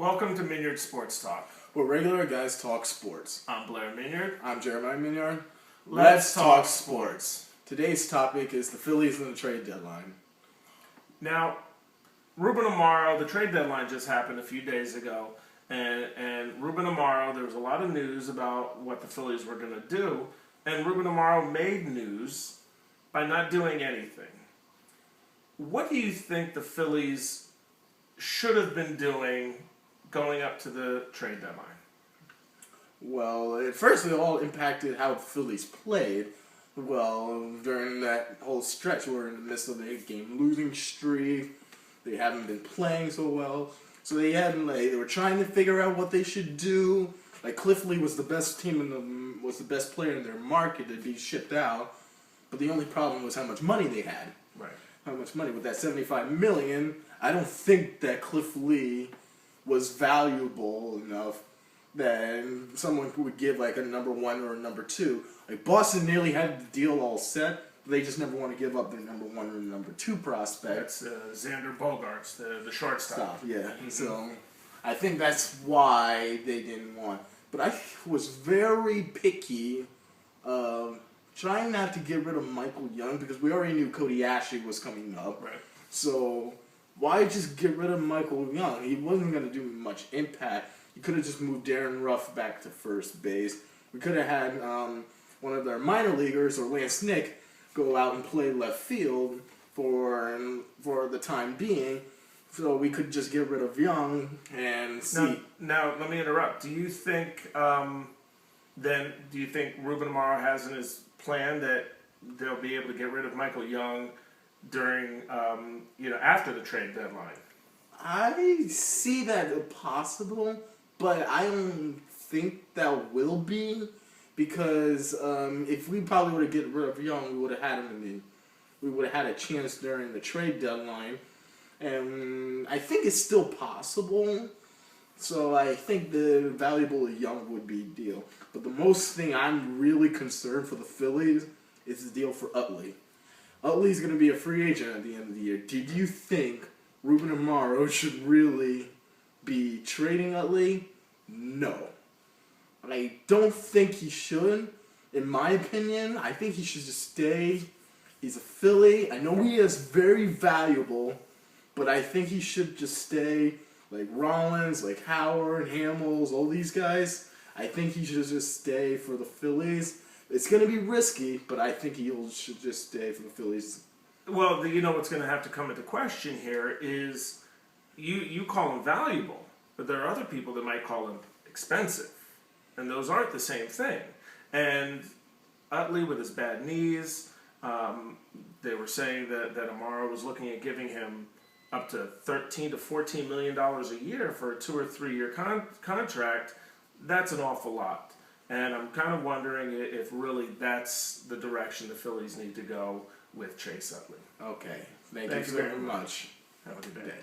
Welcome to Minyard Sports Talk. Where regular guys talk sports. I'm Blair Minyard. I'm Jeremiah Minyard. Let's talk sports. Today's topic is the Phillies and the trade deadline. Now, Ruben Amaro, the trade deadline just happened a few days ago, and Ruben Amaro, there was a lot of news about what the Phillies were going to do, and Ruben Amaro made news by not doing anything. What do you think the Phillies should have been doing going up to the trade deadline? Well, at first it all impacted how the Phillies played. Well, during that whole stretch, we're in the midst of a game losing streak. They haven't been playing so well. So they were trying to figure out what they should do. Like Cliff Lee was the best was the best player in their market to be shipped out. But the only problem was how much money they had. Right. How much money with that $75 million? I don't think that Cliff Lee was valuable enough that someone would give like a number one or a number two. Like Boston nearly had the deal all set, but they just never want to give up their number one or number two prospects. That's Xander Bogaerts, the shortstop. Yeah. Mm-hmm. So I think that's why they didn't want. But I was very picky, trying not to get rid of Michael Young because we already knew Cody Ashley was coming up. Right. So why just get rid of Michael Young? He wasn't going to do much impact. You could have just moved Darren Ruff back to first base. We could have had one of their minor leaguers or Lance Nick go out and play left field for the time being. So we could just get rid of Young and see. Now let me interrupt. Do you think Ruben Amaro has in his plan that they'll be able to get rid of Michael Young during after the trade deadline? I see that possible, but I don't think that will be because if we probably would have get rid of Young, we would have had him we would have had a chance during the trade deadline, and I think it's still possible. So I think the valuable Young would be deal. But the most thing I'm really concerned for the Phillies is the deal for Utley. Utley's going to be a free agent at the end of the year. Did you think Ruben Amaro should really be trading Utley? No. I don't think he should. In my opinion, I think he should just stay. He's a Philly. I know he is very valuable, but I think he should just stay. Like Rollins, like Howard, Hamels, all these guys. I think he should just stay for the Phillies. It's going to be risky, but I think he should just stay for the Phillies. Well, what's going to have to come into question here is you call him valuable, but there are other people that might call him expensive, and those aren't the same thing. And Utley with his bad knees, they were saying that Amaro was looking at giving him up to $13 to $14 million a year for a 2 or 3 year contract. That's an awful lot. And I'm kind of wondering if really that's the direction the Phillies need to go with Chase Utley. Okay. Thank you very much. Have a good day.